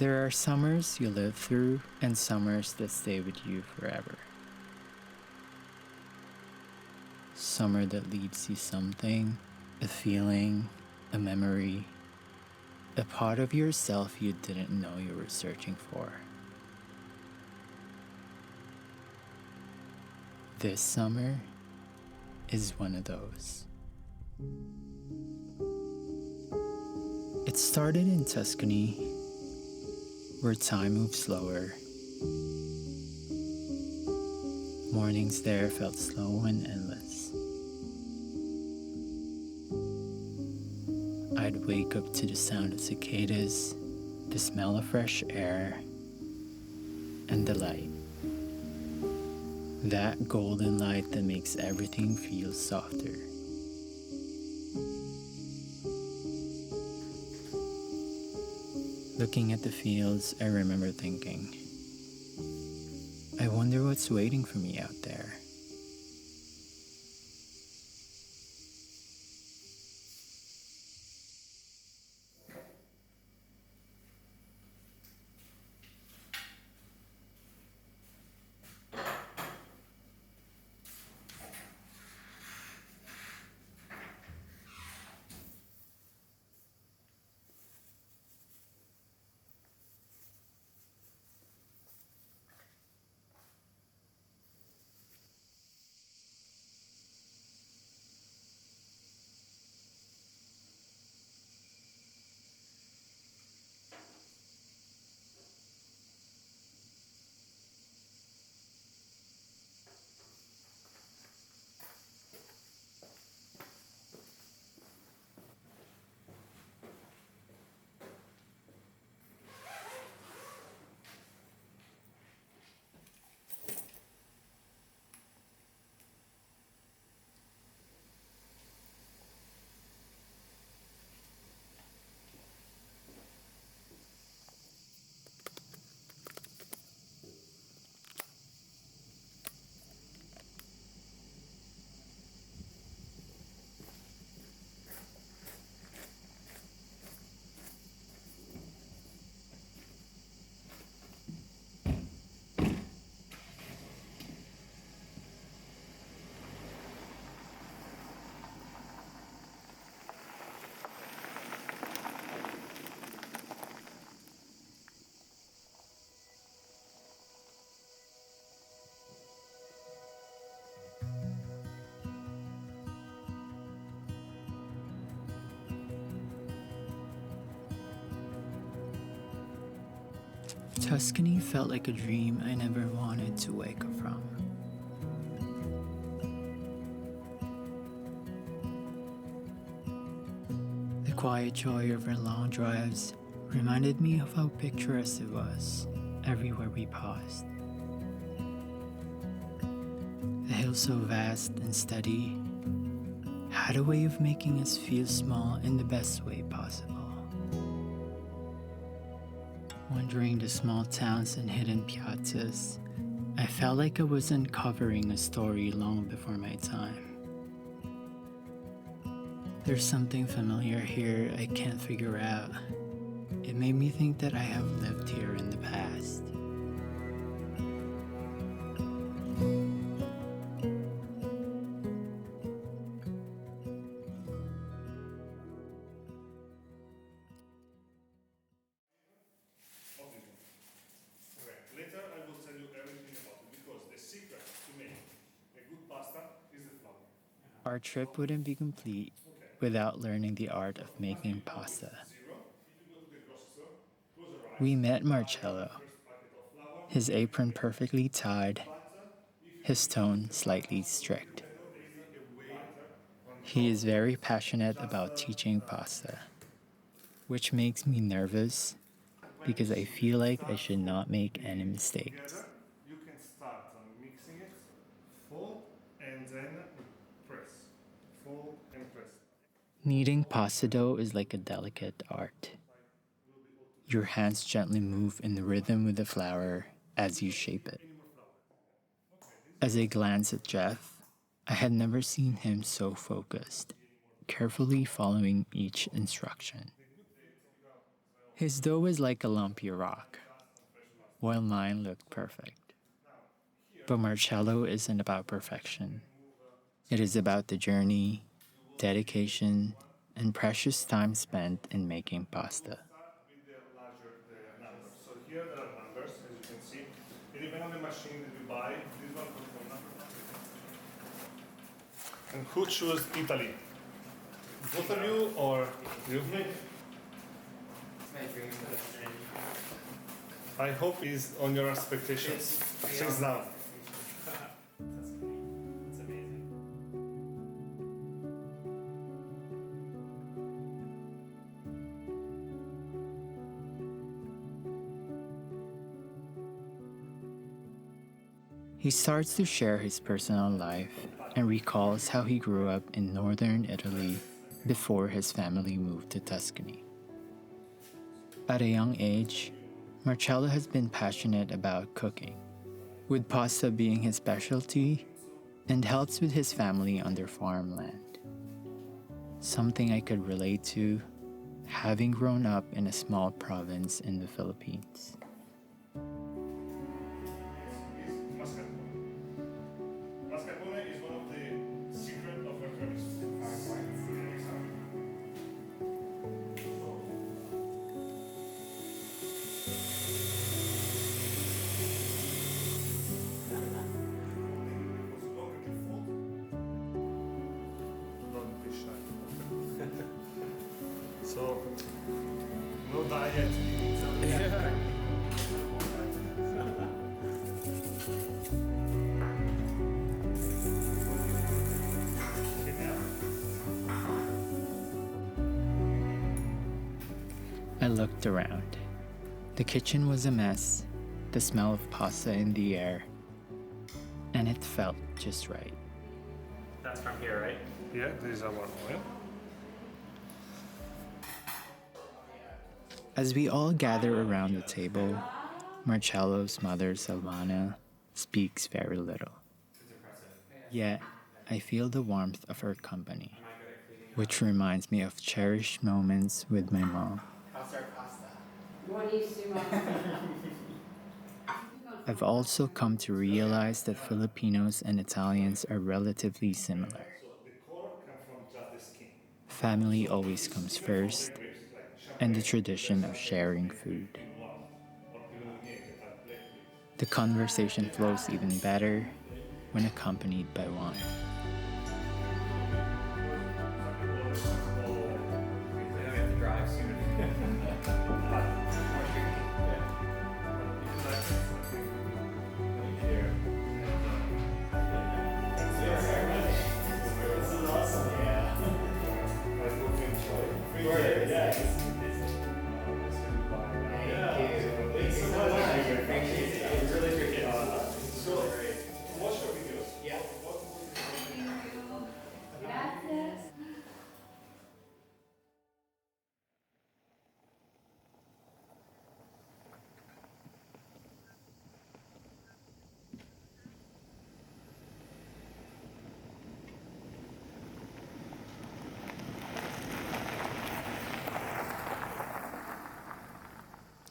There are summers you live through and summers that stay with you forever. Summer that leaves you something, a feeling, a memory, a part of yourself you didn't know you were searching for. This summer is one of those. It started in Tuscany, where time moves slower. Mornings there felt slow and endless. I'd wake up to the sound of cicadas, the smell of fresh air, and the light. That golden light that makes everything feel softer. Looking at the fields, I remember thinking, I wonder what's waiting for me out there. Tuscany felt like a dream I never wanted to wake up from. The quiet joy of our long drives reminded me of how picturesque it was everywhere we paused. The hills, so vast and steady, had a way of making us feel small in the best way possible. Wandering the small towns and hidden piazzas, I felt like I was uncovering a story long before my time. There's something familiar here I can't figure out. It made me think that I have lived here in the past. Later I will tell you everything about it because the secret to make a good pasta is the flour. Our trip wouldn't be complete without learning the art of making pasta. We met Marcello, his apron perfectly tied, his tone slightly strict. He is very passionate about teaching pasta, which makes me nervous because I feel like I should not make any mistakes. You can start mixing it, fold and then press. Fold and press. Kneading pasta dough is like a delicate art. Your hands gently move in rhythm with the flour as you shape it. As I glanced at Jeff, I had never seen him so focused, carefully following each instruction. His dough was like a lumpy rock, while mine looked perfect. But Marcello isn't about perfection. It is about the journey, dedication, and precious time spent in making pasta. With the larger the numbers. So here there are numbers, as you can see. It depends on the machine that you buy. This one comes from number one. And who chose Italy? Both of you or you? I hope is on your expectations. Since now. It's amazing. He starts to share his personal life and recalls how he grew up in northern Italy before his family moved to Tuscany. At a young age, Marcello has been passionate about cooking, with pasta being his specialty, and helps with his family on their farmland. Something I could relate to, having grown up in a small province in the Philippines. Mascarpone is one of the secret of our tradition. Don't be shy. So, no diet. I looked around. The kitchen was a mess, the smell of pasta in the air, and it felt just right. That's from here, right? Yeah, this is our oil. As we all gather around the table, Marcello's mother, Silvana, speaks very little. Yet, I feel the warmth of her company, which reminds me of cherished moments with my mom. I've also come to realize that Filipinos and Italians are relatively similar. So the color comes from just the skin. Family always comes first, and the tradition of sharing food. The conversation flows even better when accompanied by wine. We have to drive soon.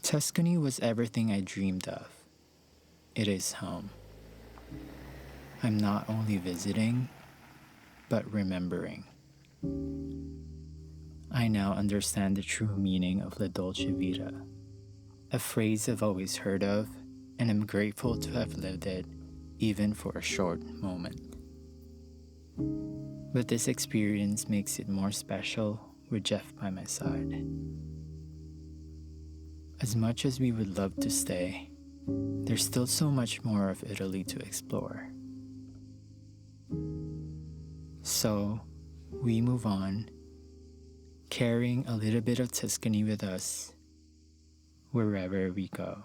Tuscany was everything I dreamed of. It is home. I'm not only visiting, but remembering. I now understand the true meaning of La Dolce Vita, a phrase I've always heard of, and I'm grateful to have lived it, even for a short moment. But this experience makes it more special with Jeff by my side. As much as we would love to stay, there's still so much more of Italy to explore. So, we move on, carrying a little bit of Tuscany with us wherever we go.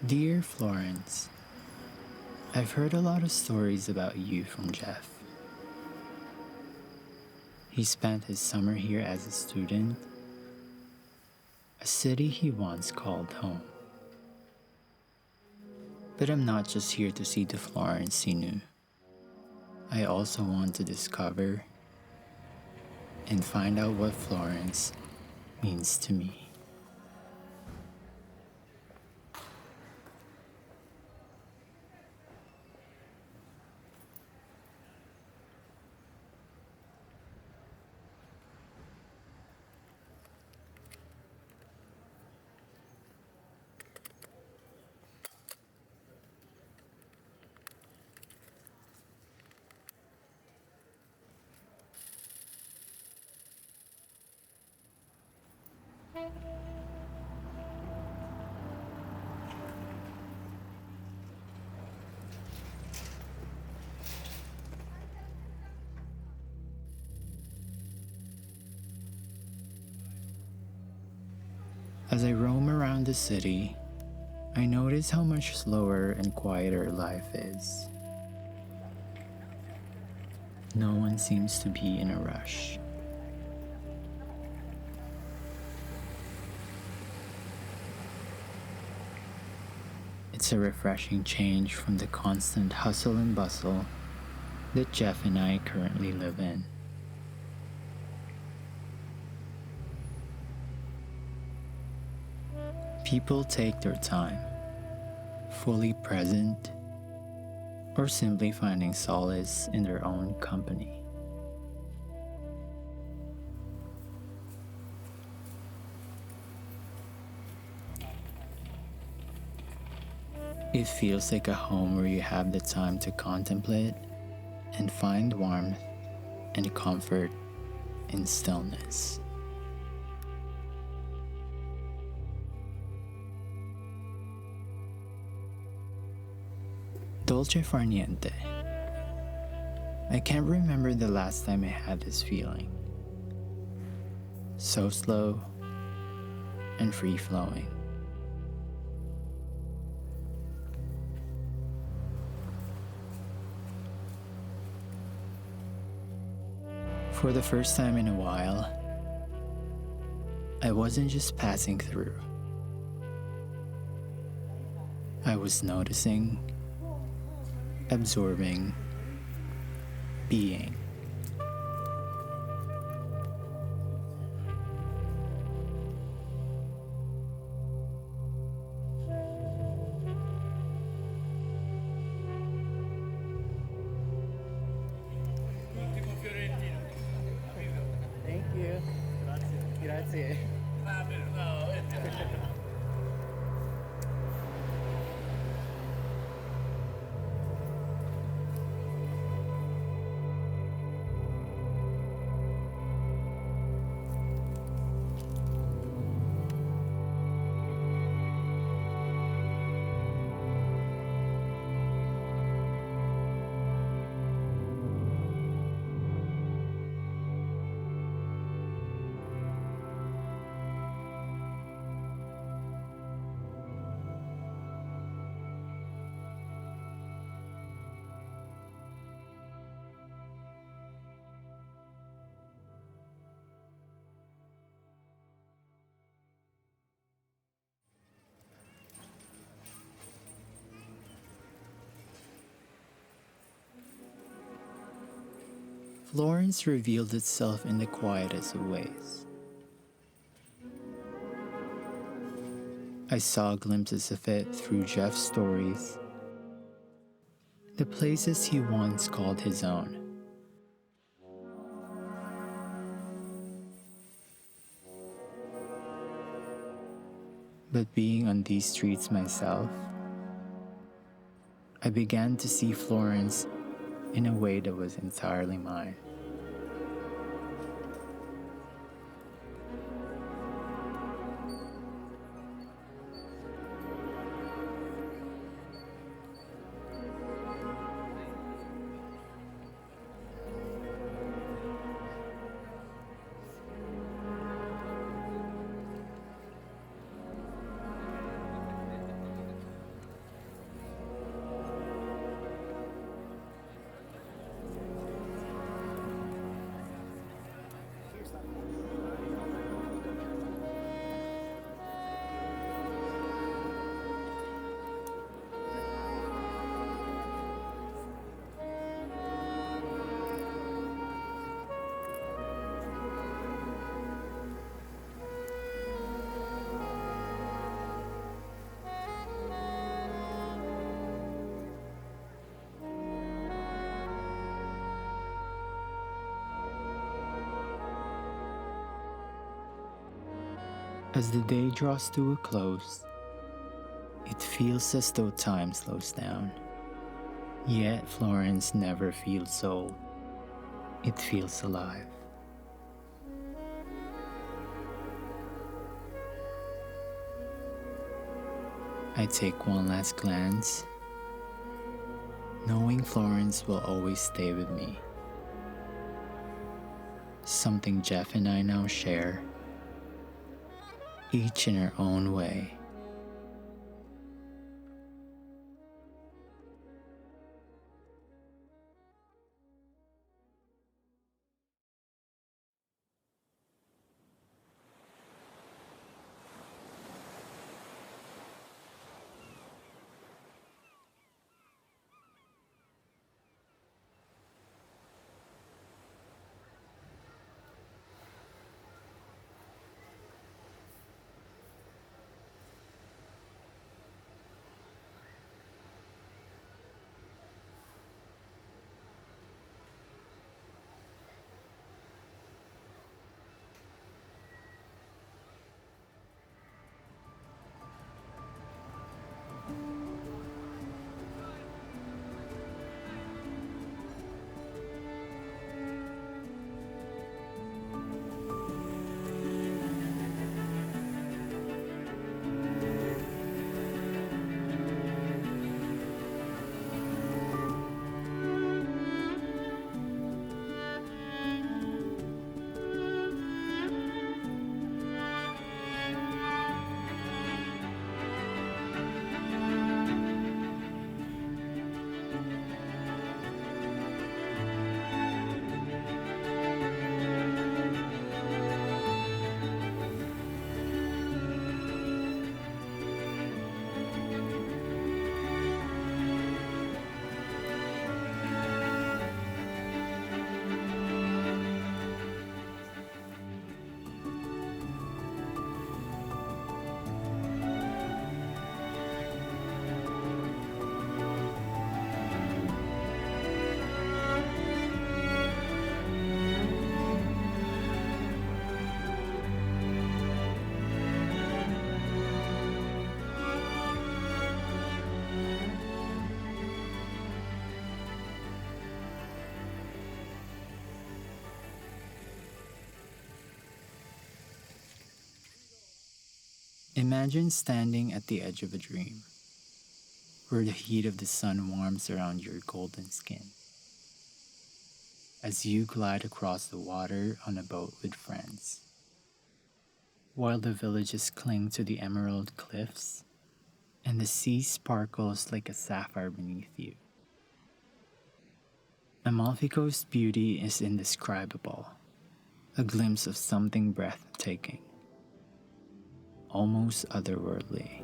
Dear Florence, I've heard a lot of stories about you from Jeff. He spent his summer here as a student, a city he once called home. But I'm not just here to see the Florence he knew. I also want to discover and find out what Florence means to me. As I roam around the city, I notice how much slower and quieter life is. No one seems to be in a rush. It's a refreshing change from the constant hustle and bustle that Jeff and I currently live in. People take their time, fully present, or simply finding solace in their own company. It feels like a home where you have the time to contemplate and find warmth and comfort in stillness. Dolce far niente. I can't remember the last time I had this feeling. So slow and free-flowing. For the first time in a while, I wasn't just passing through. I was noticing, absorbing, being. Thank you. Grazie. Florence revealed itself in the quietest of ways. I saw glimpses of it through Jeff's stories, the places he once called his own. But being on these streets myself, I began to see Florence in a way that was entirely mine. As the day draws to a close, it feels as though time slows down. Yet Florence never feels old. It feels alive. I take one last glance, knowing Florence will always stay with me. Something Jeff and I now share, each in our own way. Imagine standing at the edge of a dream, where the heat of the sun warms around your golden skin. As you glide across the water on a boat with friends, while the villages cling to the emerald cliffs, and the sea sparkles like a sapphire beneath you. Amalfi Coast beauty is indescribable, a glimpse of something breathtaking, almost otherworldly.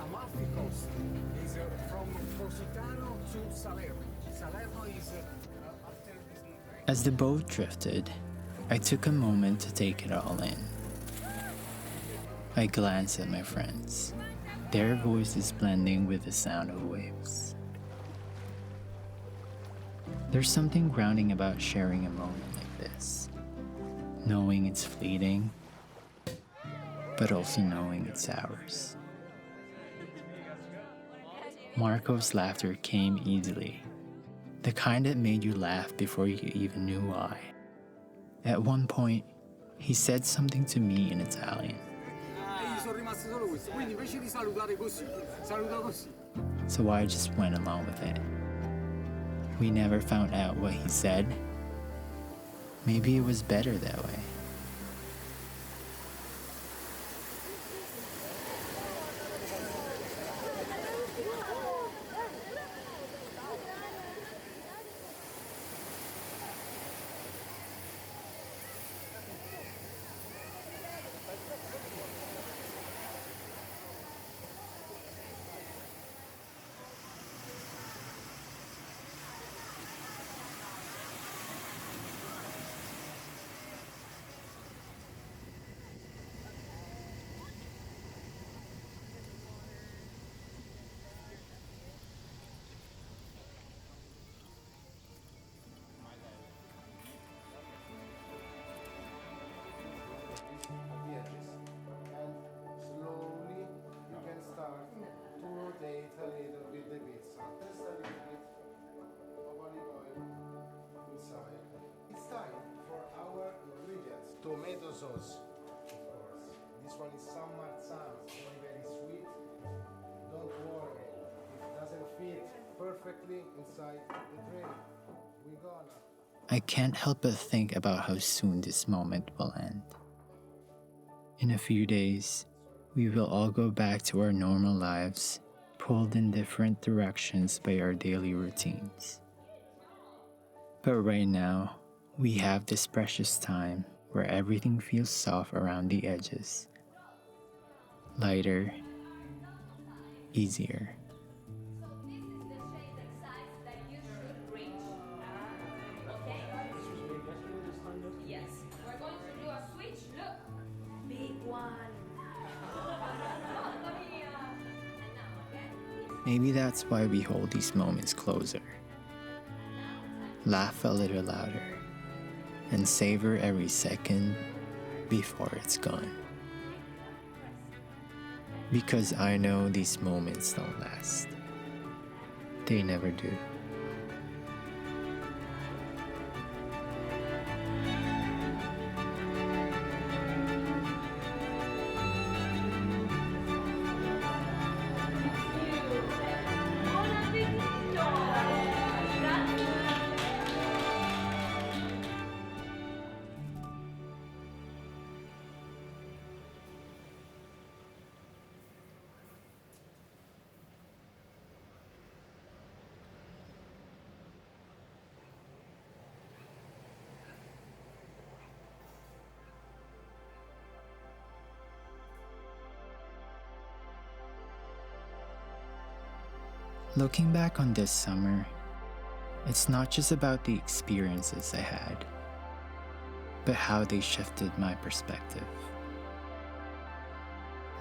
Amalfi Coast is from Positano to Salerno. Salerno is after this mountain. As the boat drifted, I took a moment to take it all in. I glanced at my friends, their voices blending with the sound of waves. There's something grounding about sharing a moment like this, knowing it's fleeting, but also knowing it's ours. Marco's laughter came easily, the kind that made you laugh before you even knew why. At one point, he said something to me in Italian. So I just went along with it. We never found out what he said. Maybe it was better that way. tomato sauce, of course. This one is San Marzano, very, very sweet. Don't worry, it doesn't fit perfectly inside the tray. We gonna. I can't help but think about how soon this moment will end. In a few days, we will all go back to our normal lives, pulled in different directions by our daily routines. But right now, we have this precious time where everything feels soft around the edges, lighter, easier. So this is the shape and size that you should reach. Okay? Yes. We're going to do a switch. Look. Big one. And now, okay? Maybe that's why we hold these moments closer. Laugh a little louder and savor every second before it's gone. Because I know these moments don't last. They never do. Looking back on this summer, it's not just about the experiences I had, but how they shifted my perspective.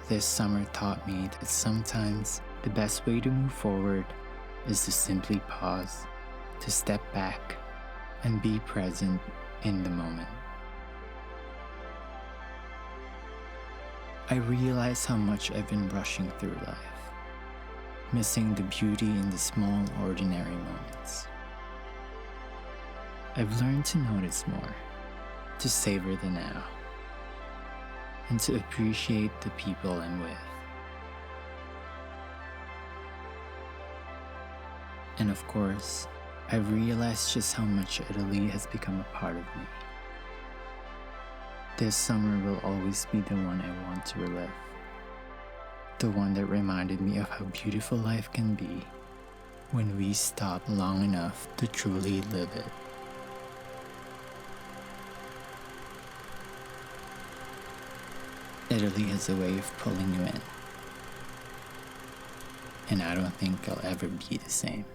This summer taught me that sometimes the best way to move forward is to simply pause, to step back, and be present in the moment. I realized how much I've been rushing through life, missing the beauty in the small, ordinary moments. I've learned to notice more, to savor the now, and to appreciate the people I'm with. And of course, I've realized just how much Italy has become a part of me. This summer will always be the one I want to relive. The one that reminded me of how beautiful life can be when we stop long enough to truly live it. Italy has a way of pulling you in, and I don't think I'll ever be the same.